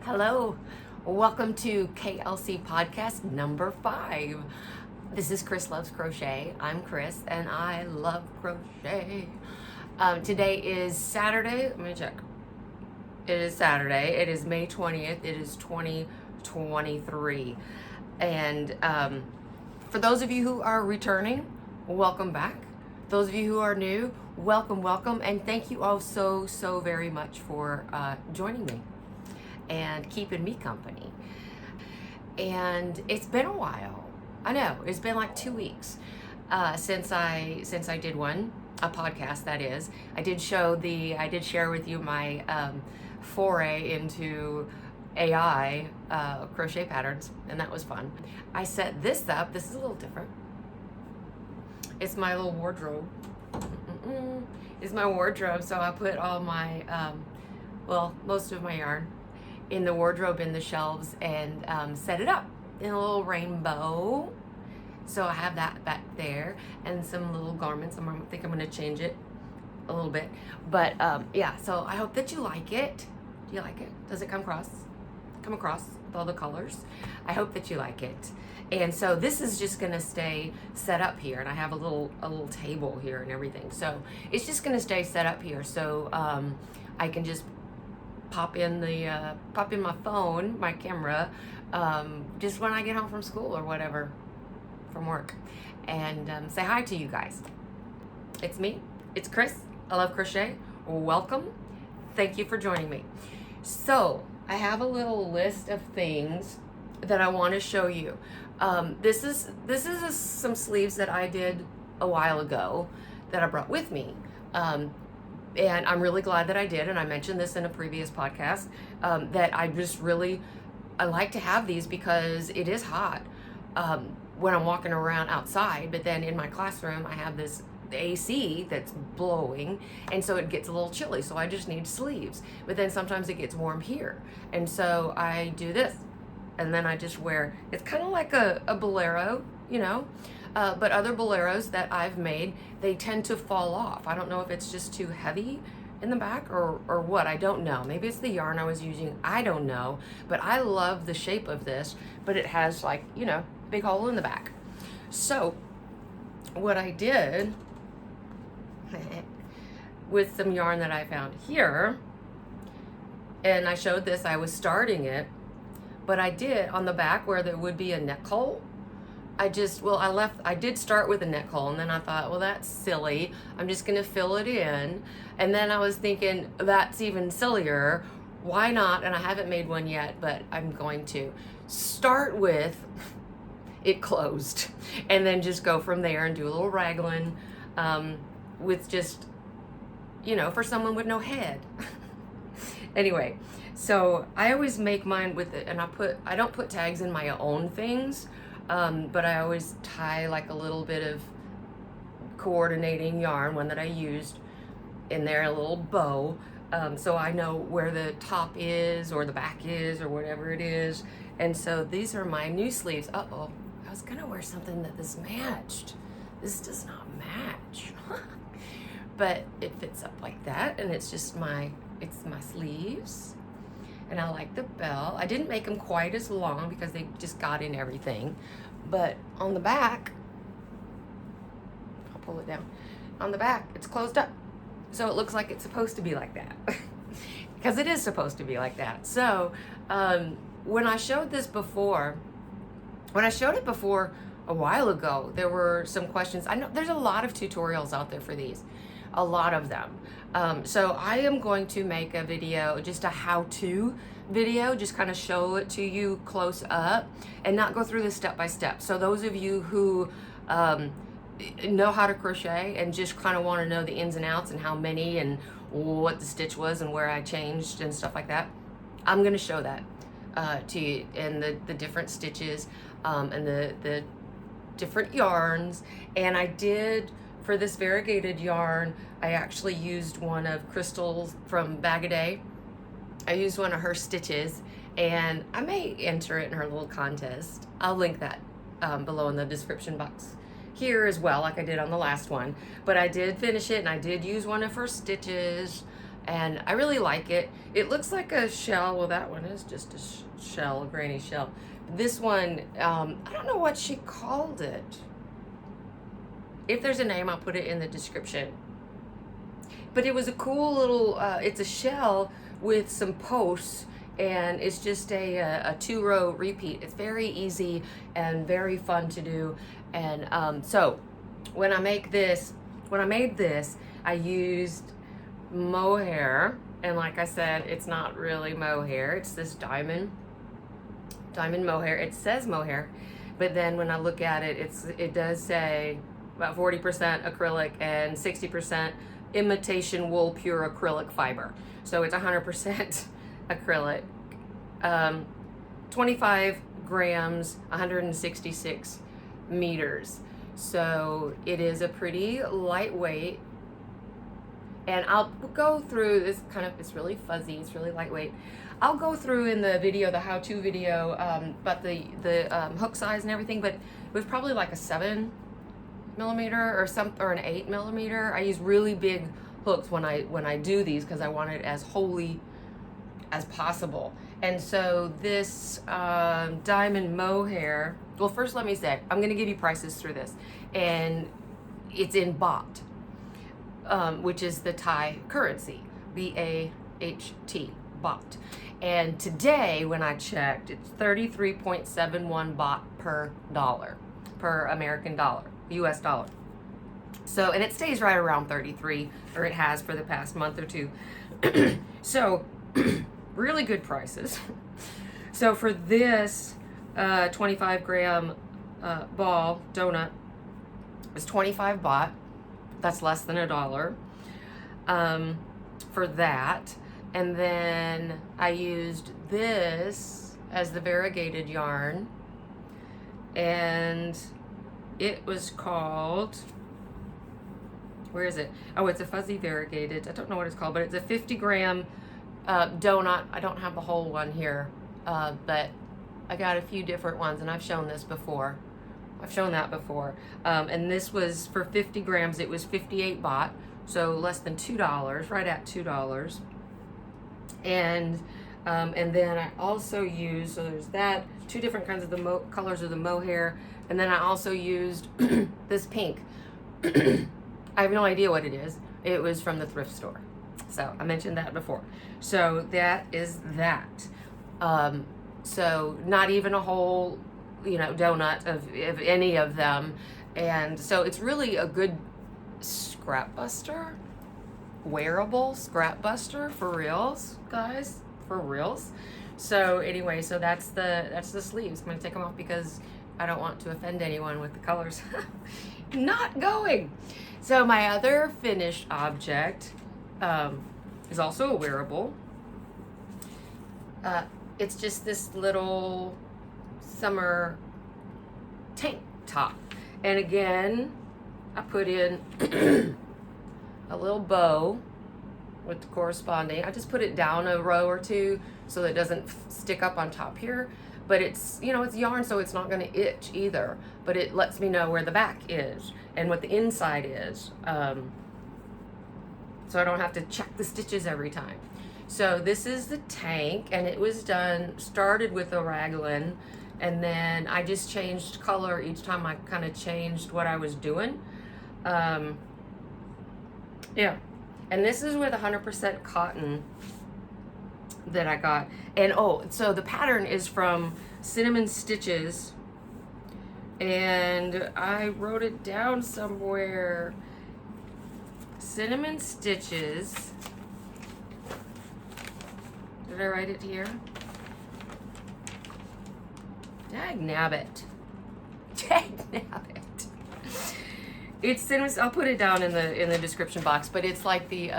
Hello, welcome to KLC Podcast number 5. This is Chris Loves Crochet. I'm Chris and I love crochet. Today is Saturday. Let me check. It is Saturday. It is May 20th. It is 2023. And for those of you who are returning, welcome back. Those of you who are new, welcome. And thank you all so very much for joining me and keeping me company. And it's been a while. I know, it's been like 2 weeks since I did a podcast, that is. I did share with you my foray into AI crochet patterns, and that was fun. I set this up. This is a little different. It's my little wardrobe. It's my wardrobe, so I put all my most of my yarn in the wardrobe in the shelves and set it up in a little rainbow. So I have that back there and some little garments. I think I'm going to change it a little bit. But yeah, so I hope that you like it. Do you like it? Does it come across with all the colors? I hope that you like it. And so this is just going to stay set up here, and I have a little table here and everything. So it's just going to stay set up here, so I can just pop in my phone, my camera, just when I get home from school or whatever, from work, and say hi to you guys. It's me. It's Chris. I love crochet. Welcome. Thank you for joining me. So I have a little list of things that I want to show you. This is some sleeves that I did a while ago that I brought with me. And I'm really glad that I did, and I mentioned this in a previous podcast, that I like to have these because it is hot when I'm walking around outside, but then in my classroom I have this AC that's blowing, and so it gets a little chilly, so I just need sleeves. But then sometimes it gets warm here, and so I do this, and then I just wear, it's kind of like a bolero, you know? But other boleros that I've made, they tend to fall off. I don't know if it's just too heavy in the back or what. I don't know. Maybe it's the yarn I was using. I don't know. But I love the shape of this, but it has, like, you know, big hole in the back. So what I did with some yarn that I found here, and I showed this, I was starting it, but I did on the back where there would be a neck hole. I did start with a neck hole, and then I thought, well, that's silly. I'm just going to fill it in. And then I was thinking, that's even sillier. Why not? And I haven't made one yet, but I'm going to start with it closed, and then just go from there and do a little raglan with just, you know, for someone with no head. Anyway, so I always make mine with it, and I don't put tags in my own things. But I always tie like a little bit of coordinating yarn, one that I used in there, a little bow, so I know where the top is or the back is or whatever it is. And so these are my new sleeves. Uh-oh, I was gonna wear something that this matched. This does not match. But it fits up like that, and it's my sleeves. And I like the bell. I didn't make them quite as long because they just got in everything. But on the back, I'll pull it down. On the back, it's closed up. So it looks like it's supposed to be like that. Because it is supposed to be like that. So when I showed it before a while ago, there were some questions. I know there's a lot of tutorials out there for these. A lot of them. So I am going to make a video, just a how-to video, just kind of show it to you close up and not go through this step by step. So those of you who know how to crochet and just kind of want to know the ins and outs and how many and what the stitch was and where I changed and stuff like that, I'm going to show that to you, and the different stitches and the different yarns. And I did, for this variegated yarn, I actually used one of Crystal's from Bag a Day. I used one of her stitches, and I may enter it in her little contest. I'll link that below in the description box here as well, like I did on the last one. But I did finish it, and I did use one of her stitches, and I really like it. It looks like a shell. Well, that one is just a shell, a granny shell. This one, I don't know what she called it. If there's a name, I'll put it in the description. But it was a cool little, it's a shell with some posts, and it's just a 2-row repeat. It's very easy and very fun to do. And so when I made this, I used mohair, and like I said, it's not really mohair. It's this diamond mohair. It says mohair, but then when I look at it, it does say about 40% acrylic and 60% imitation wool pure acrylic fiber. So it's 100% acrylic. 25 grams, 166 meters. So it is a pretty lightweight. And I'll go through this it's really fuzzy, it's really lightweight. I'll go through in the video, the how-to video, about the hook size and everything, but it was probably like a 7 millimeter or an 8 millimeter. I use really big hooks when I do these, because I want it as holy as possible. And so this diamond mohair, well, first let me say, I'm going to give you prices through this, and it's in baht, which is the Thai currency, BAHT, baht. And today, when I checked, it's 33.71 baht per dollar, per American dollar, US dollar. So, and it stays right around 33, or it has for the past month or two. So, really good prices. So for this 25 gram ball donut, it's 25 baht. That's less than $1 for that. And then I used this as the variegated yarn, and it was called, where is it? Oh, it's a fuzzy variegated. I don't know what it's called, but it's a 50 gram donut. I don't have the whole one here, but I got a few different ones, and I've shown this before. I've shown that before. And this was for 50 grams, it was 58 baht, so less than $2, right at $2. And then I also used, so there's that, 2 different kinds of the colors of the mohair, and then I also used this pink. I have no idea what it is. It was from the thrift store. So I mentioned that before. So that is that. So not even a whole, donut of any of them. And so it's really a good scrap buster, wearable scrap buster, for reals, guys, for reals. So anyway, so that's the sleeves. I'm gonna take them off because I don't want to offend anyone with the colors. Not going. So my other finished object is also a wearable. It's just this little summer tank top. And again, I put in a little bow with the corresponding. I just put it down a row or two so that it doesn't stick up on top here. But it's, it's yarn, so it's not going to itch either. But it lets me know where the back is and what the inside is. So I don't have to check the stitches every time. So this is the tank, and it was started with a raglan, and then I just changed color each time I kind of changed what I was doing. Yeah. And this is with 100% cotton that I got. And so the pattern is from Cinnamon Stitches, and I wrote it down somewhere. Cinnamon Stitches. Did I write it here? Dag nabbit. Dag nabbit. It's, I'll put it down in the description box, but it's like the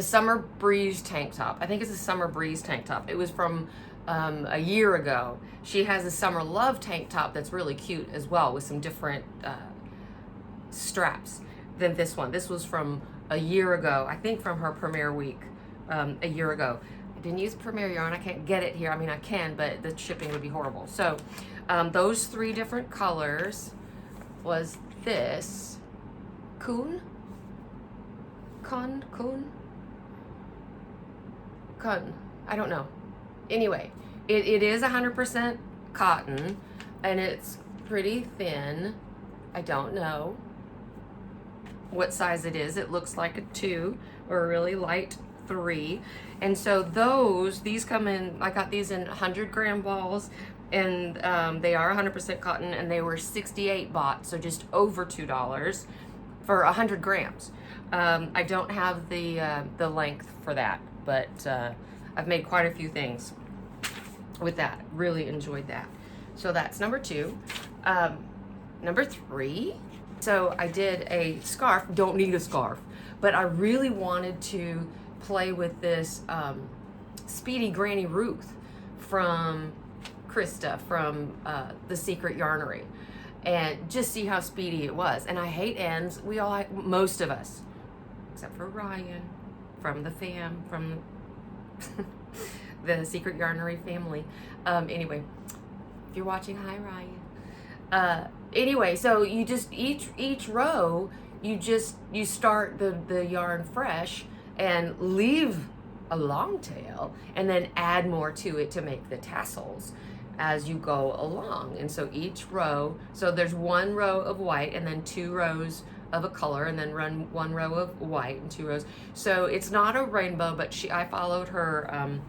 Summer Breeze tank top. I think it's a Summer Breeze tank top. It was from a year ago. She has a Summer Love tank top that's really cute as well, with some different straps than this one. This was from a year ago, I think from her premiere week a year ago. I didn't use Premiere yarn. I can't get it here. I mean, I can, but the shipping would be horrible. So those 3 different colors was this Kun. I don't know. Anyway, it is 100% cotton, and it's pretty thin. I don't know what size it is. It looks like a 2 or a really light 3. And so these come in, I got these in 100-gram balls, and they are 100% cotton, and they were 68 baht, so just over $2 for 100 grams. I don't have the length for that, but I've made quite a few things with that. Really enjoyed that. So that's number 2. Number 3, so I did a scarf. Don't need a scarf, but I really wanted to play with this Speedy Granny Ruth from Krista from the Secret Yarnery, and just see how speedy it was. And I hate ends. We all, most of us, except for Ryan from the fam, from the Secret Yarnery family. Anyway, if you're watching, hi Ryan. Anyway, so you just each row you start the yarn fresh and leave a long tail, and then add more to it to make the tassels as you go along. And so each row, so there's 1 row of white and then 2 rows of a color, and then run 1 row of white and 2 rows. So it's not a rainbow, but I followed her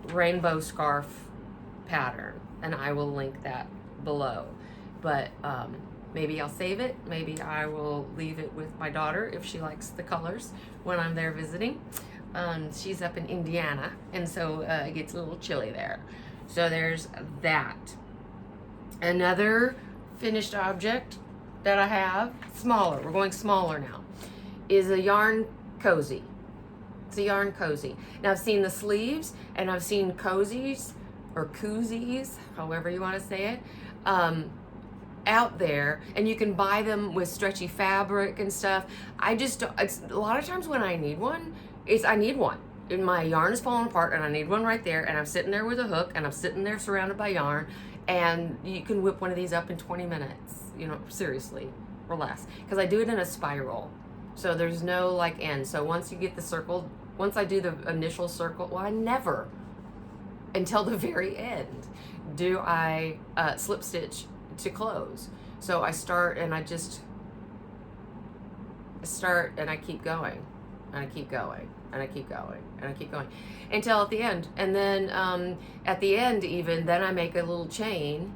rainbow scarf pattern, and I will link that below. But maybe I'll save it. Maybe I will leave it with my daughter if she likes the colors when I'm there visiting. She's up in Indiana, and so it gets a little chilly there. So there's that. Another finished object that I have, smaller, we're going smaller now, is a yarn cozy. It's a yarn cozy. Now I've seen the sleeves, and I've seen cozies, or koozies, however you want to say it, out there, and you can buy them with stretchy fabric and stuff. It's a lot of times when I need one, I need one. And my yarn is falling apart, and I need one right there, and I'm sitting there with a hook, and I'm sitting there surrounded by yarn, and you can whip one of these up in 20 minutes, you know, seriously, or less, because I do it in a spiral, so there's no like end. So once you get the circle, once I do the initial circle, well, I never, until the very end, do I slip stitch to close. So I start, and I keep going, and I keep going, and I keep going, and I keep going until at the end. And then at the end, even then, I make a little chain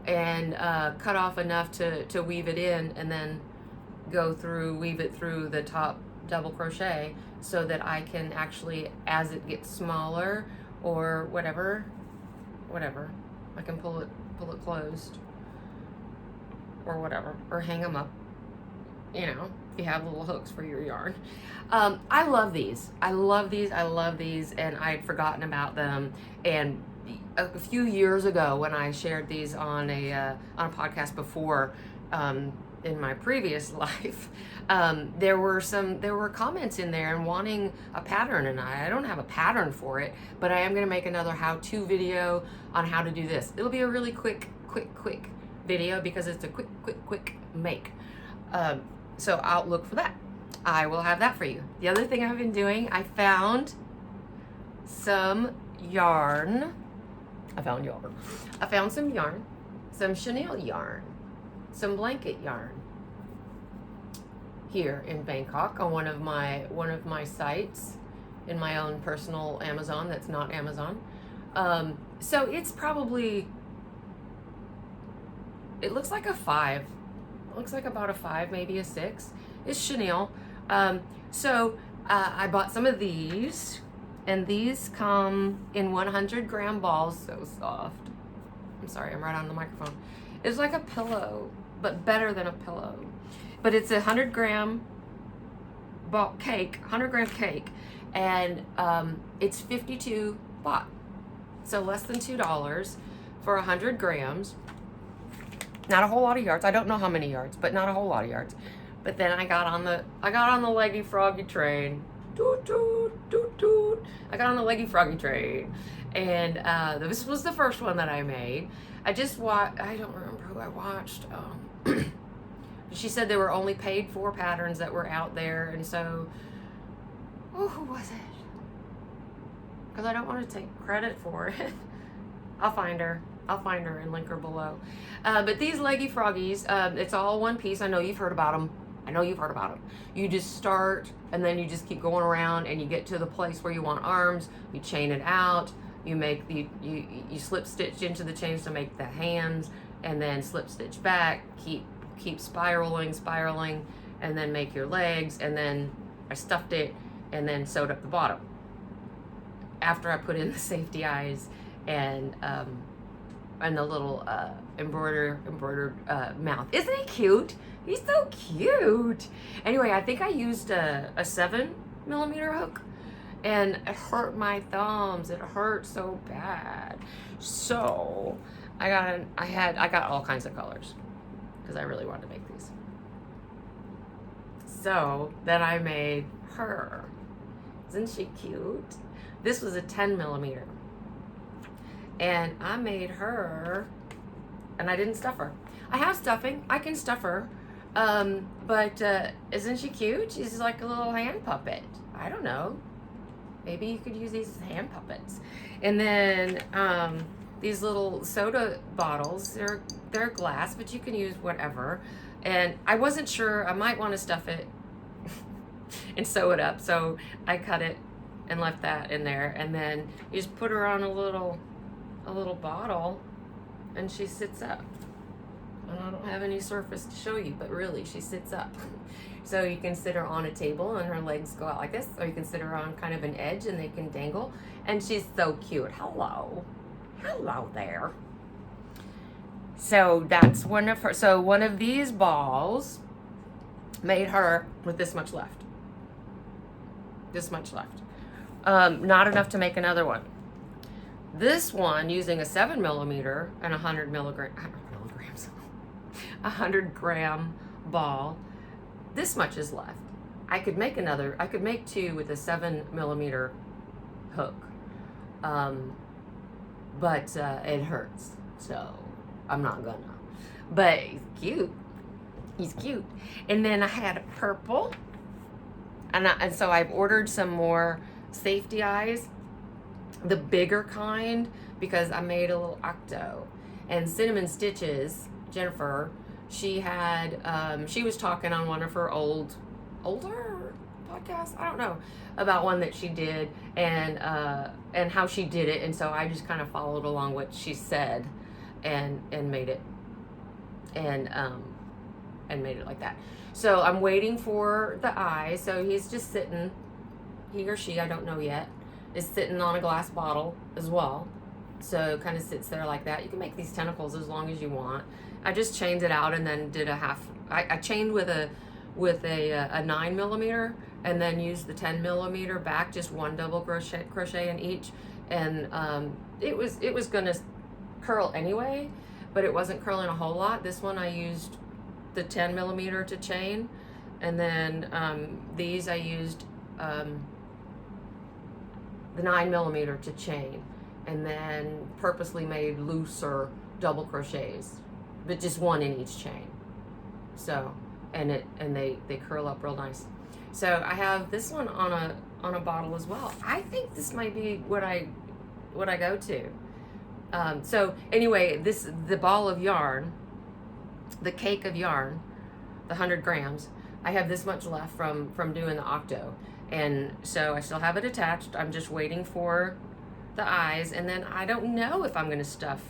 and cut off enough to weave it in, and then weave it through the top double crochet, so that I can actually, as it gets smaller or whatever, I can pull it closed or whatever, or hang them up, you know, if you have little hooks for your yarn. I love these, and I'd forgotten about them. And a few years ago, when I shared these on a podcast before, in my previous life, there were comments in there and wanting a pattern, and I don't have a pattern for it, but I am going to make another how-to video on how to do this. It'll be a really quick video, because it's a quick make. So I'll look for that. I will have that for you. The other thing I've been doing, I found some yarn. I found some yarn, some chenille yarn, some blanket yarn here in Bangkok on one of my sites in my own personal Amazon that's not Amazon. So it's probably, it looks like a 5. It looks like about a 5, maybe a 6. It's chenille. So I bought some of these, and these come in 100-gram balls. So soft. I'm sorry, I'm right on the microphone. It's like a pillow, but better than a pillow. But it's a 100-gram cake, 100-gram cake, and it's 52 baht. So less than $2 for 100 grams. Not a whole lot of yards. I don't know how many yards, but not a whole lot of yards. But then I got on the Leggy froggy train. Toot toot toot toot. I got on the Leggy froggy train, and this was the first one that I made. I just watched. I don't remember who I watched. She said there were only paid for patterns that were out there, and so, who was it? Because I don't want to take credit for it. I'll find her and link her below. But these Leggy froggies, it's all one piece. I know you've heard about them. You just start, and then you just keep going around, and you get to the place where you want arms. You chain it out. You make you slip stitch into the chains to make the hands, and then slip stitch back. Keep spiraling, and then make your legs. And then I stuffed it, and then sewed up the bottom. After I put in the safety eyes and the little embroidered mouth. Isn't he cute? He's so cute. Anyway, I think I used a 7mm hook, and it hurt my thumbs. It hurt so bad. So I got all kinds of colors because I really wanted to make these. So then I made her. Isn't she cute? This was a 10mm. And I made her, and I didn't stuff her. I have stuffing. I can stuff her. But isn't she cute? She's like a little hand puppet. I don't know. Maybe you could use these as hand puppets. And then these little soda bottles, they're glass, but you can use whatever. And I wasn't sure. I might want to stuff it and sew it up. So I cut it and left that in there. And then you just put her on a little bottle, and she sits up. And I don't have any surface to show you, but really she sits up. So you can sit her on a table and her legs go out like this, or you can sit her on kind of an edge and they can dangle. And she's so cute. Hello there. So that's one of her. So one of these balls made her with this much left. Not enough to make another one. This one, using a 7mm and 100 gram ball, this much is left. I could make two with a 7mm hook, but it hurts, so I'm not gonna. But he's cute. And then I had a purple, and so I've ordered some more safety eyes, the bigger kind, because I made a little octo. And Cinnamon Stitches, Jennifer, she was talking on one of her older podcasts, I don't know, about one that she did, and how she did it. And so I just kind of followed along what she said and made it, and made it like that. So I'm waiting for the eyes. So he's just sitting, he or she, I don't know yet, is sitting on a glass bottle as well. So kind of sits there like that. You can make these tentacles as long as you want. I just chained it out and then did a half. I chained with a 9mm, and then used the 10mm back, just one double crochet in each. And it was gonna curl anyway, but it wasn't curling a whole lot. This one I used the 10mm to chain, and then these I used the 9mm to chain, and then purposely made looser double crochets, but just one in each chain. So, and they curl up real nice. So I have this one on a bottle as well. I think this might be what I go to. So anyway, the ball of yarn, the cake of yarn, the 100 grams, I have this much left from doing the octo. And so I still have it attached. I'm just waiting for the eyes, and then I don't know if I'm going to stuff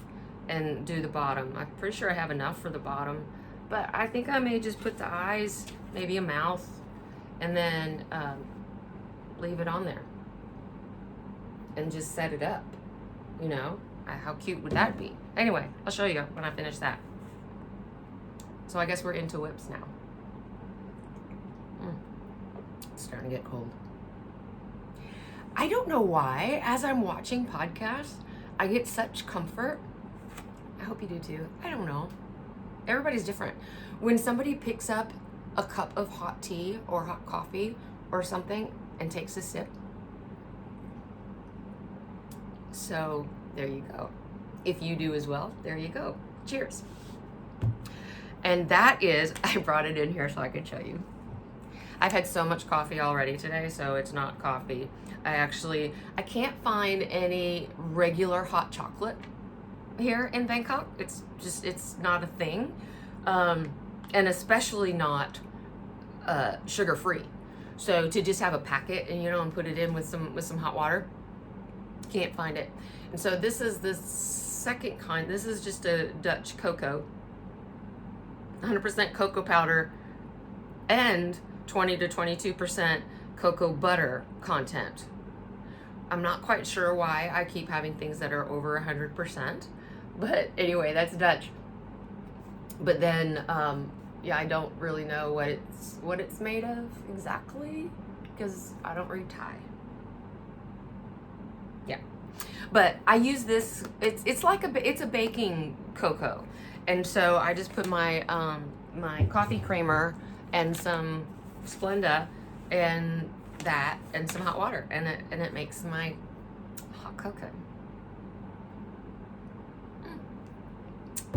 and do the bottom. I'm pretty sure I have enough for the bottom, but I think I may just put the eyes, maybe a mouth, and then leave it on there and just set it up, How cute would that be? Anyway, I'll show you when I finish that. So I guess we're into whips now. It's starting to get cold. I don't know why, as I'm watching podcasts, I get such comfort. I hope you do too. I don't know. Everybody's different. When somebody picks up a cup of hot tea or hot coffee or something and takes a sip. So there you go. If you do as well, there you go. Cheers. And that is, I brought it in here so I could show you. I've had so much coffee already today, so it's not coffee. I can't find any regular hot chocolate here in Bangkok. It's not a thing. And especially not sugar-free. So to just have a packet and, and put it in with some hot water, can't find it. And so this is the second kind. This is just a Dutch cocoa, 100% cocoa powder, and 20 to 22% cocoa butter content. I'm not quite sure why I keep having things that are over 100%, but anyway, that's Dutch. But then, I don't really know what it's made of exactly because I don't read Thai. Yeah, but I use this. It's a baking cocoa, and so I just put my my coffee creamer and some Splenda and that and some hot water, and it makes my hot cocoa.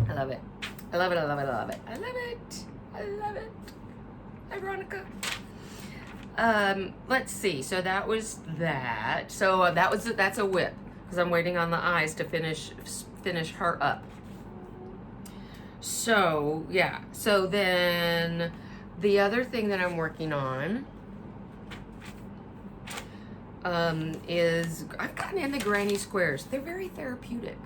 I love it. I love it. I love it. I love it. I love it. I love it. Hi, Veronica. Let's see. So that was that. So that's a whip because I'm waiting on the eyes to finish her up. So yeah. So then the other thing that I'm working on is I've gotten in the granny squares. They're very therapeutic.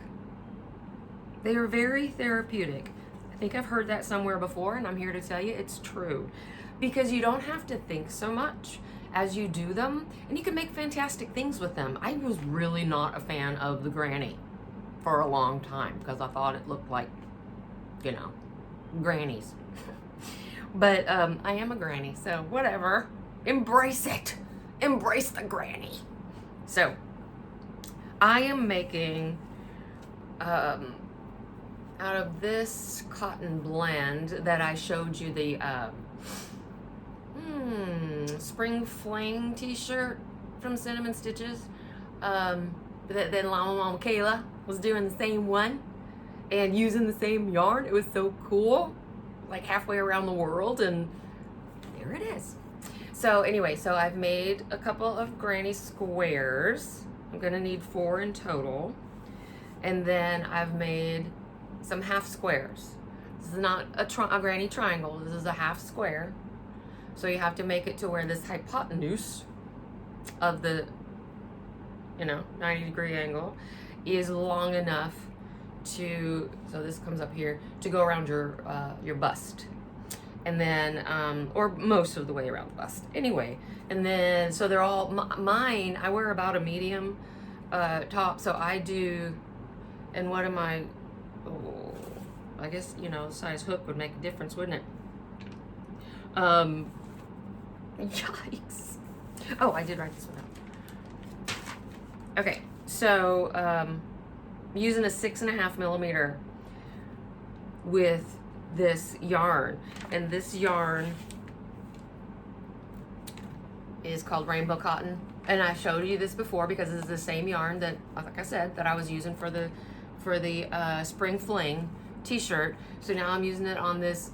They are very therapeutic. I think I've heard that somewhere before, and I'm here to tell you it's true. Because you don't have to think so much as you do them, and you can make fantastic things with them. I was really not a fan of the granny for a long time because I thought it looked like, grannies. But I am a granny, so whatever. Embrace it. Embrace the granny. So, I am making... out of this cotton blend that I showed you the Spring Fling t-shirt from Cinnamon Stitches, then Mama Kayla was doing the same one and using the same yarn. It was so cool, like halfway around the world, and there it is. So anyway, so I've made a couple of granny squares. I'm gonna need 4 in total, and then I've made some half squares. This is not a granny triangle. This is a half square. So you have to make it to where this hypotenuse of the 90-degree angle is long enough to, so this comes up here, to go around your bust. And then, or most of the way around the bust. Anyway, and then, so they're all, mine, I wear about a medium top, so I do, and what am I, I guess, size hook would make a difference, wouldn't it? Yikes. Oh, I did write this one out. Okay, so using a 6.5 millimeter with this yarn, and this yarn is called Rainbow Cotton, and I showed you this before because it's the same yarn that, like I said, that I was using for the Spring Fling t-shirt. So now I'm using it on this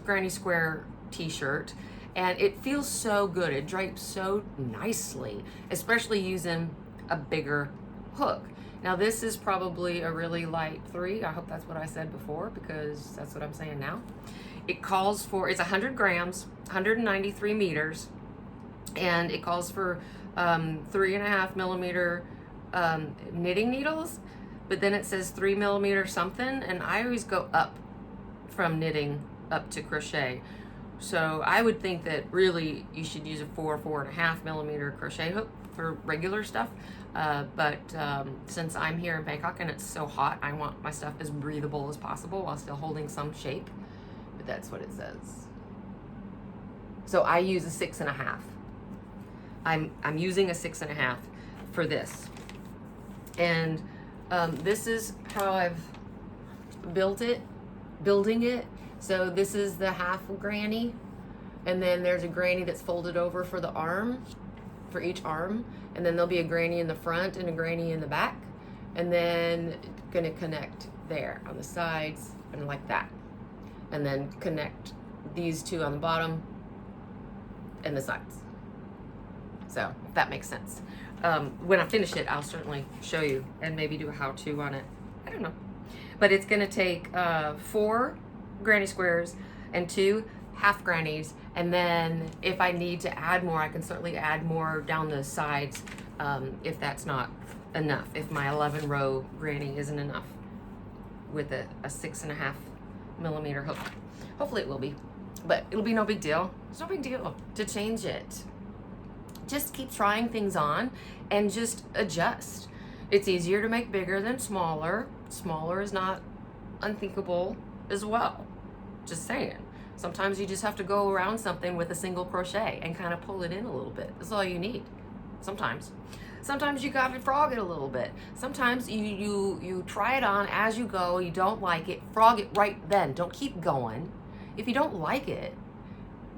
granny square t-shirt, and it feels so good. It drapes so nicely, especially using a bigger hook. Now this is probably a really light 3. I hope that's what I said before because that's what I'm saying now. It calls for, it's 100 grams, 193 meters, and it calls for 3.5 millimeter knitting needles, but then it says 3 millimeter something, and I always go up from knitting up to crochet. So I would think that really you should use a 4.5 millimeter crochet hook for regular stuff. But since I'm here in Bangkok and it's so hot, I want my stuff as breathable as possible while still holding some shape. But that's what it says. So I use a 6.5. I'm using a 6.5 for this. And this is how I've building it. So this is the half granny, and then there's a granny that's folded over for the arm, for each arm, and then there'll be a granny in the front and a granny in the back, and then gonna connect there on the sides and like that, and then connect these two on the bottom and the sides. So if that makes sense. When I finish it, I'll certainly show you and maybe do a how-to on it. I don't know. But it's gonna take 4 granny squares and 2 half grannies, and then if I need to add more, I can certainly add more down the sides if that's not enough, if my 11 row granny isn't enough with a 6.5 millimeter hook. Hopefully it will be, but it'll be no big deal. It's no big deal to change it. Just keep trying things on and just adjust. It's easier to make bigger than smaller. Smaller is not unthinkable as well. Just saying. Sometimes you just have to go around something with a single crochet and kind of pull it in a little bit. That's all you need. Sometimes. Sometimes you got to frog it a little bit. Sometimes you try it on as you go. You don't like it, frog it right then. Don't keep going. If you don't like it,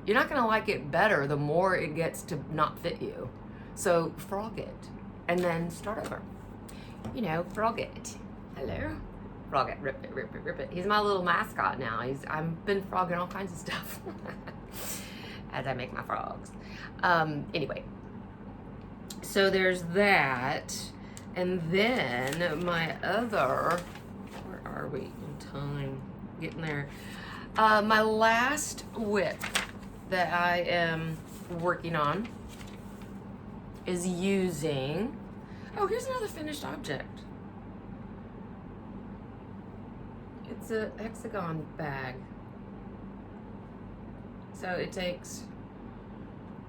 you're not going to like it better the more it gets to not fit you. So frog it and then start over. You know, frog it. Hello. Frog it, rip it, rip it, rip it. He's my little mascot now. I've been frogging all kinds of stuff as I make my frogs. Anyway, so there's that. And then my other, where are we in time? Getting there. My last whip that I am working on is using, oh, here's another finished object. It's a Hexagon bag. So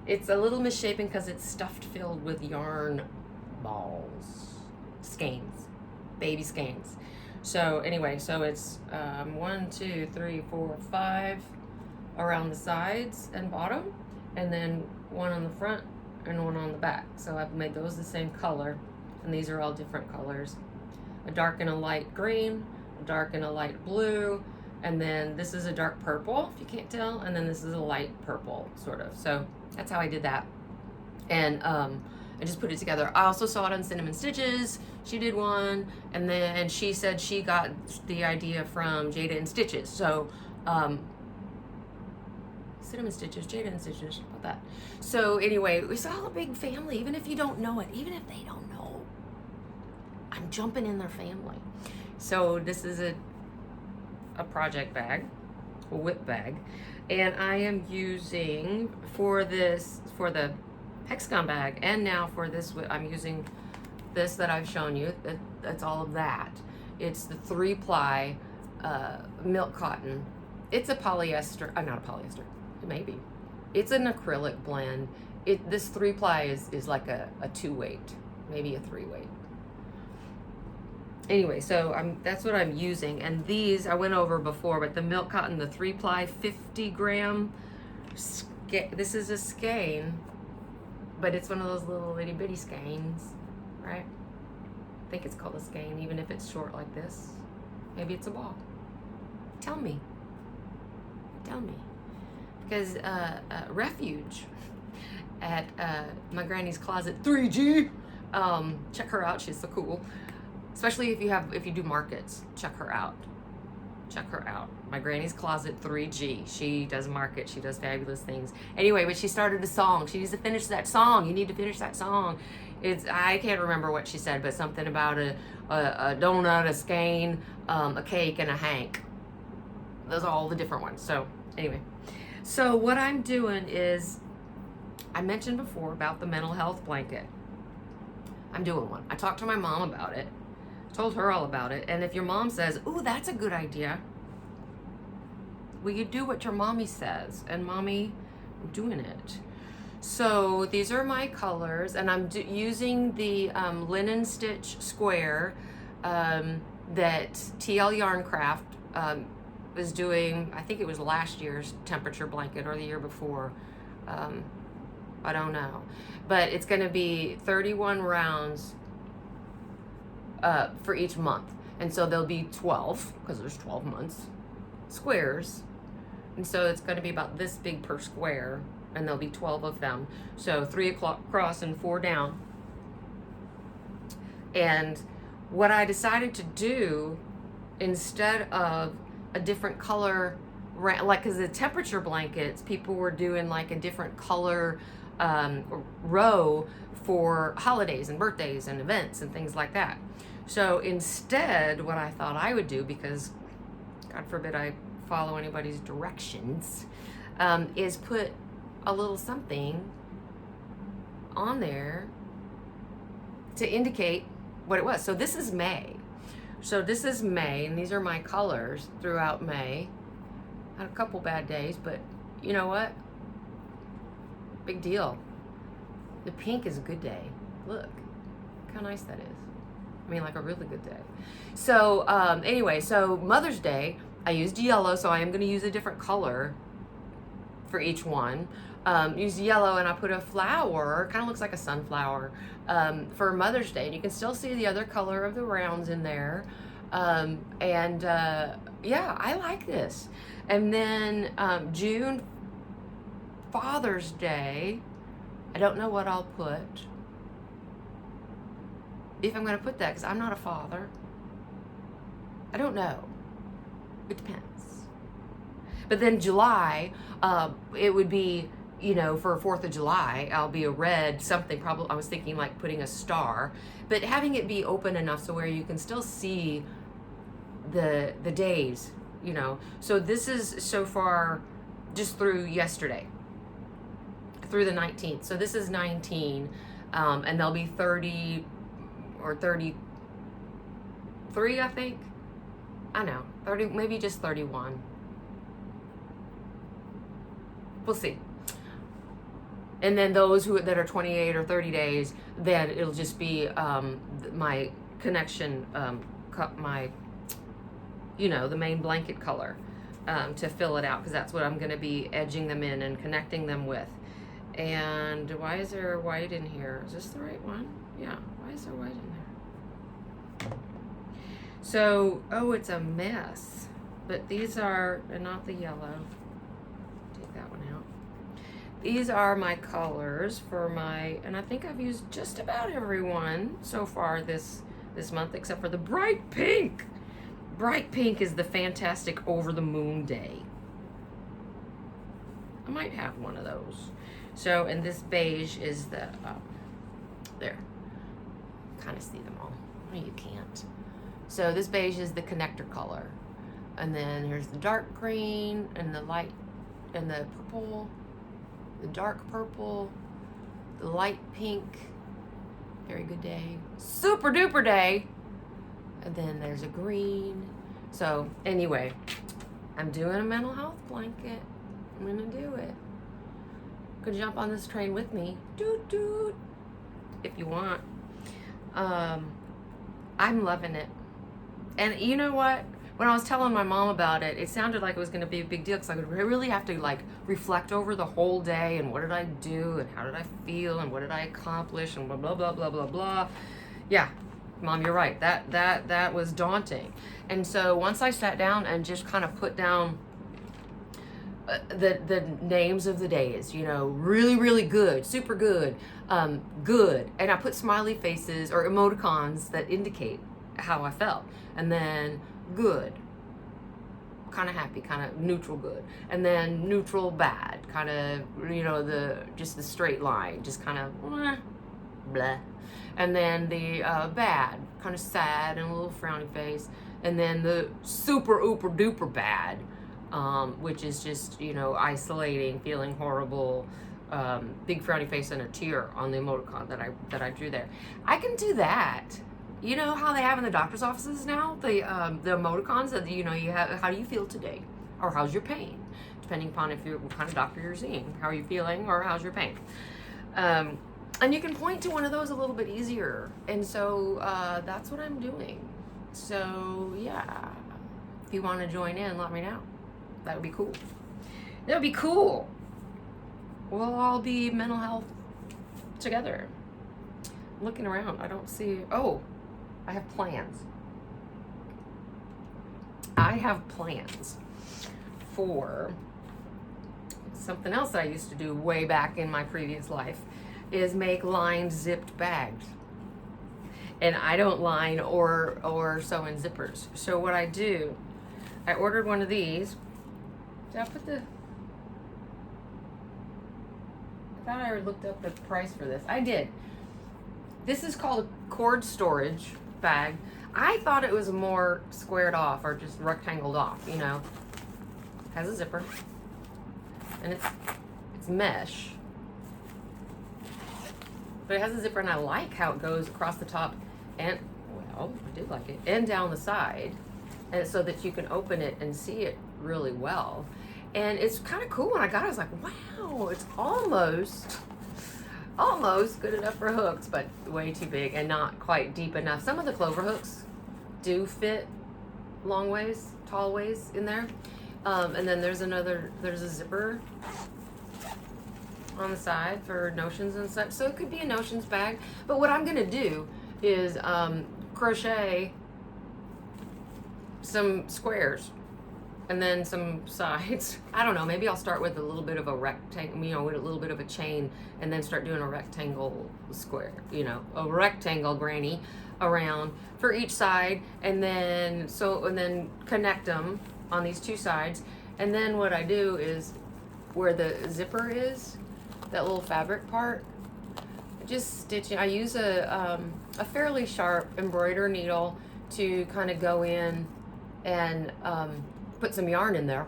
it's a little misshapen because it's stuffed filled with yarn balls, skeins, baby skeins. So anyway, so it's 1, 2, 3, 4, 5 around the sides and bottom, and then 1 on the front and 1 on the back. So I've made those the same color, and these are all different colors. A dark and a light green, a dark and a light blue, and then this is a dark purple, if you can't tell, and then this is a light purple, sort of. So that's how I did that. And I just put it together. I also saw it on Cinnamon Stitches. She did one, and then she said she got the idea from Jada and Stitches. So Cinnamon Stitches, Jada and Stitches, how about that? So anyway, it's all a big family, even if you don't know it, even if they don't know. I'm jumping in their family. So this is a project bag, a whip bag, and I am using for this, for the Hexagon bag, and now for this, I'm using this that I've shown you. That's all of that. It's the 3-ply milk cotton. It's a polyester, not a polyester, it may be. It's an acrylic blend. This 3-ply is like a 2-weight, maybe a 3-weight. Anyway, so that's what I'm using, and these I went over before, but the milk cotton, the 3-ply 50-gram, this is a skein, but it's one of those little itty bitty skeins, right? I think it's called a skein, even if it's short like this. Maybe it's a ball. Tell me. Because Refuge at my granny's closet 3G, check her out, she's so cool. Especially if you do markets, check her out. My granny's closet 3G. She does markets. She does fabulous things. Anyway, but she started a song. She needs to finish that song. You need to finish that song. I can't remember what she said, but something about a donut, a skein, a cake, and a hank. Those are all the different ones. So anyway, so what I'm doing is, I mentioned before about the mental health blanket. I'm doing one. I talked to my mom about it. Told her all about it. And if your mom says, ooh, that's a good idea, well, you do what your mommy says. And mommy, I'm doing it. So these are my colors, and I'm using the linen stitch square that TL Yarn Craft was doing. I think it was last year's temperature blanket or the year before. I don't know, but it's going to be 31 rounds for each month, and so there'll be 12 because there's 12 months squares, and so it's going to be about this big per square, and there'll be 12 of them, so 3 across and 4 down. And what I decided to do, instead of a different color, like, because the temperature blankets, people were doing like a different color row for holidays and birthdays and events and things like that. So instead, what I thought I would do, because God forbid I follow anybody's directions, is put a little something on there to indicate what it was. So this is May. So this is May, and these are my colors throughout May. Had a couple bad days, but you know what? Big deal. The pink is a good day. Look how nice that is. I mean, like a really good day. So anyway, so Mother's Day, I used yellow, so I am going to use a different color for each one. Used yellow, and I put a flower, kind of looks like a sunflower, for Mother's Day. And you can still see the other color of the rounds in there. Yeah, I like this. And then June, Father's Day, I don't know what I'll put. If I'm going to put that, because I'm not a father. I don't know. It depends. But then July, it would be, you know, for 4th of July, I'll be a red something. Probably, I was thinking like putting a star, but having it be open enough so where you can still see the days, you know. So this is so far just through yesterday, through the 19th. So this is 19, and there'll be 30 or 33, I think. I know, 30, maybe just 31. We'll see. And then those that are 28 or 30 days, then it'll just be my connection, my, you know, the main blanket color to fill it out, because that's what I'm going to be edging them in and connecting them with. And why is there white in here? Is this the right one? Yeah, why is there white in there? So, oh, it's a mess. But these are, and not the yellow. Take that one out. These are my colors for my, and I think I've used just about every one so far this month, except for the bright pink. Bright pink is the fantastic over the moon day. I might have one of those. So, and this beige is the, there. Kind of see them all. No, you can't. So this beige is the connector color. And then here's the dark green and the light and the purple, the dark purple, the light pink. Very good day. Super duper day. And then there's a green. So anyway, I'm doing a mental health blanket. I'm gonna do it. You can jump on this train with me. Doot doot. If you want. I'm loving it. And you know what? When I was telling my mom about it, it sounded like it was going to be a big deal, because I would really have to like reflect over the whole day and what did I do and how did I feel and what did I accomplish and blah blah blah blah blah blah. Yeah, Mom, you're right. That was daunting. And so once I sat down and just kind of put down the names of the days, you know, really good, super good, good, and I put smiley faces or emoticons that indicate how I felt, and then good, kind of happy, kind of neutral good, and then neutral bad, kind of, you know, just the straight line, just kind of blah, and then the bad, kind of sad and a little frowny face, and then the super ooper duper bad, which is just, you know, isolating, feeling horrible, big frowny face and a tear on the emoticon that I drew there. I can do that. You know how they have in the doctor's offices now, the emoticons that, you know, you have, how do you feel today? or how's your pain, depending upon what kind of doctor you're seeing. How are you feeling, or how's your pain? And you can point to one of those a little bit easier. And so that's what I'm doing. So yeah, if you want to join in, let me know. That would be cool. That would be cool. We'll all be mental health together. Looking around, I don't see. Oh, I have plans. I have plans for something else that I used to do way back in my previous life, is make lined zipped bags. And I don't line or sew in zippers. So what I do, I ordered one of these. Did I put the... I thought I looked up the price for this. I did. This is called a cord storage bag. I thought it was more squared off or just rectangled off, you know. Has a zipper. And it's mesh. But it has a zipper, and I like how it goes across the top and, well, I did like it, and down the side, and so that you can open it and see it really well. And it's kind of cool. When I got it, I was like, wow, it's almost good enough for hooks, but way too big and not quite deep enough. Some of the clover hooks do fit long ways, tall ways in there. And then there's a zipper on the side for notions and such. So it could be a notions bag. But what I'm gonna do is crochet some squares and then some sides. I don't know, maybe I'll start with a little bit of a rectangle, you know, with a little bit of a chain, and then start doing a rectangle square, you know, a rectangle granny around for each side, and then connect them on these two sides. And then what I do is where the zipper is, that little fabric part, just stitch it. I use a fairly sharp embroider needle to kind of go in and put some yarn in there,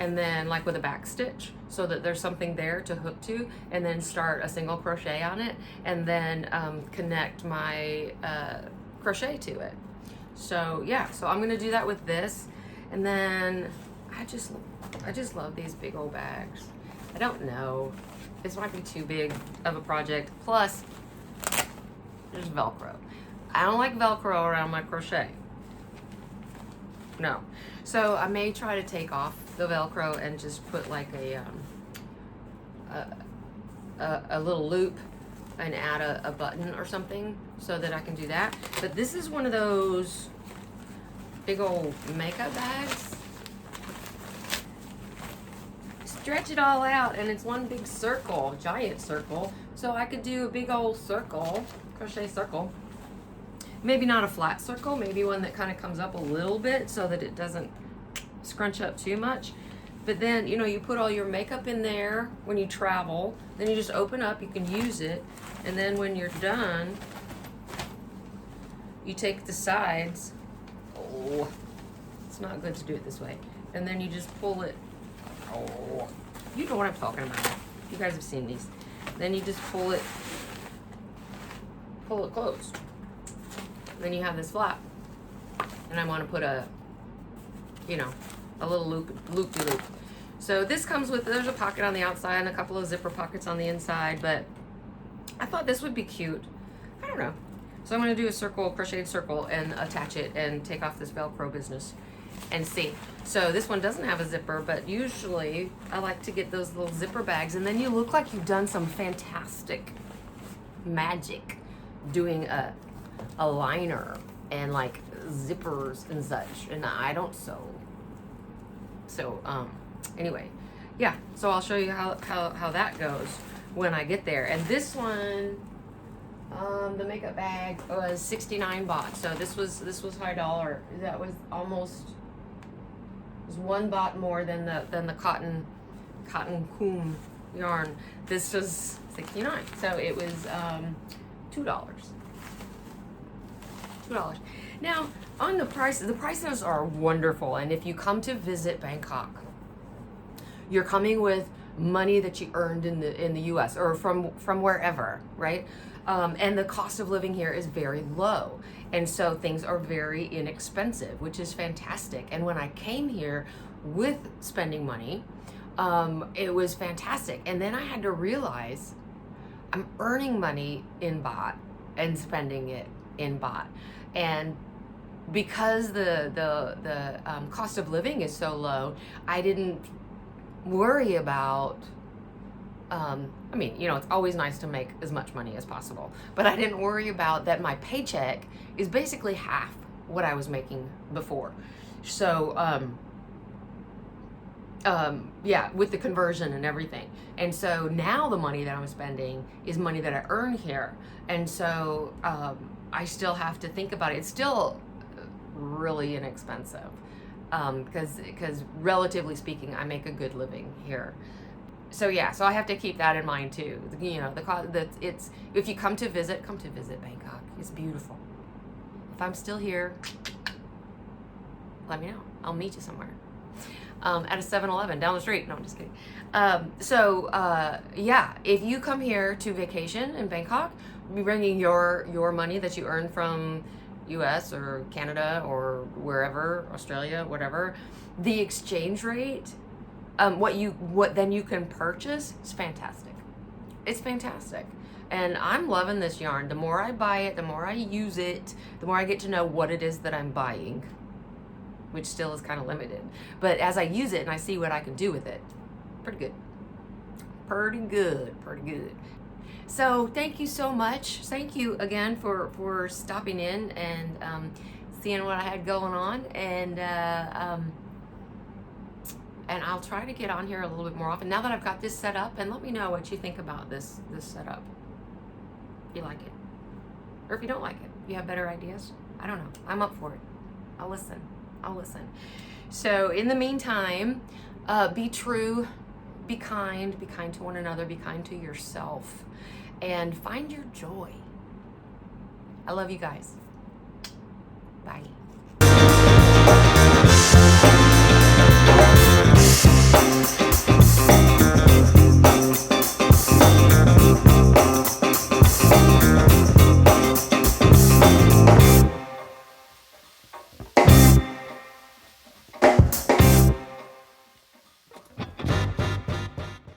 and then like with a back stitch, so that there's something there to hook to, and then start a single crochet on it, and then connect my crochet to it. So yeah, so I'm gonna do that with this. And then I just love these big old bags. I don't know, this might be too big of a project. Plus, there's Velcro. I don't like Velcro around my crochet. No. So I may try to take off the Velcro and just put like a little loop and add a button or something, so that I can do that. But this is one of those big old makeup bags. Stretch it all out, and it's one big circle, giant circle. So I could do a big old circle, crochet circle. Maybe not a flat circle, maybe one that kind of comes up a little bit so that it doesn't scrunch up too much. But then, you know, you put all your makeup in there when you travel, then you just open up, you can use it, and then when you're done, you take the sides. Oh, it's not good to do it this way. And then you just pull it. Oh, you know what I'm talking about. You guys have seen these. Then you just pull it closed. Then you have this flap, and I want to put a little loop-de-loop. So this comes with, there's a pocket on the outside and a couple of zipper pockets on the inside, but I thought this would be cute. I don't know. So I'm going to do a circle, crocheted circle, and attach it and take off this Velcro business and see. So this one doesn't have a zipper, but usually I like to get those little zipper bags, and then you look like you've done some fantastic magic doing a liner and like zippers and such, and I don't sew. So anyway, yeah, so I'll show you how that goes when I get there. And this one, the makeup bag was 69 baht. So this was $5. That was almost, it was 1 baht more than the cotton coom yarn. This was 69. So it was $2. Now, on the prices are wonderful. And if you come to visit Bangkok, you're coming with money that you earned in the U.S. or from wherever, right? And the cost of living here is very low. And so things are very inexpensive, which is fantastic. And when I came here with spending money, it was fantastic. And then I had to realize I'm earning money in baht and spending it in baht. And because the cost of living is so low, I didn't worry about, I mean, you know, it's always nice to make as much money as possible, but I didn't worry about that my paycheck is basically half what I was making before. So, yeah, with the conversion and everything. And so now the money that I'm spending is money that I earn here. And so I still have to think about it. It's still really inexpensive because relatively speaking, I make a good living here. So yeah, so I have to keep that in mind too. You know, it's if you come to visit Bangkok. It's beautiful. If I'm still here, let me know. I'll meet you somewhere. At a 7-Eleven down the street. No, I'm just kidding. Yeah, if you come here to vacation in Bangkok, be bringing your money that you earn from US or Canada or wherever, Australia, whatever, the exchange rate, what then you can purchase is fantastic. It's fantastic. And I'm loving this yarn. The more I buy it, the more I use it, the more I get to know what it is that I'm buying, which still is kind of limited. But as I use it and I see what I can do with it, pretty good. Pretty good. So thank you so much. Thank you again for stopping in and seeing what I had going on. And I'll try to get on here a little bit more often now that I've got this set up, and let me know what you think about this setup. If you like it. Or if you don't like it, you have better ideas. I don't know. I'm up for it. I'll listen. So in the meantime, be true, be kind to one another, be kind to yourself, and find your joy. I love you guys. Bye.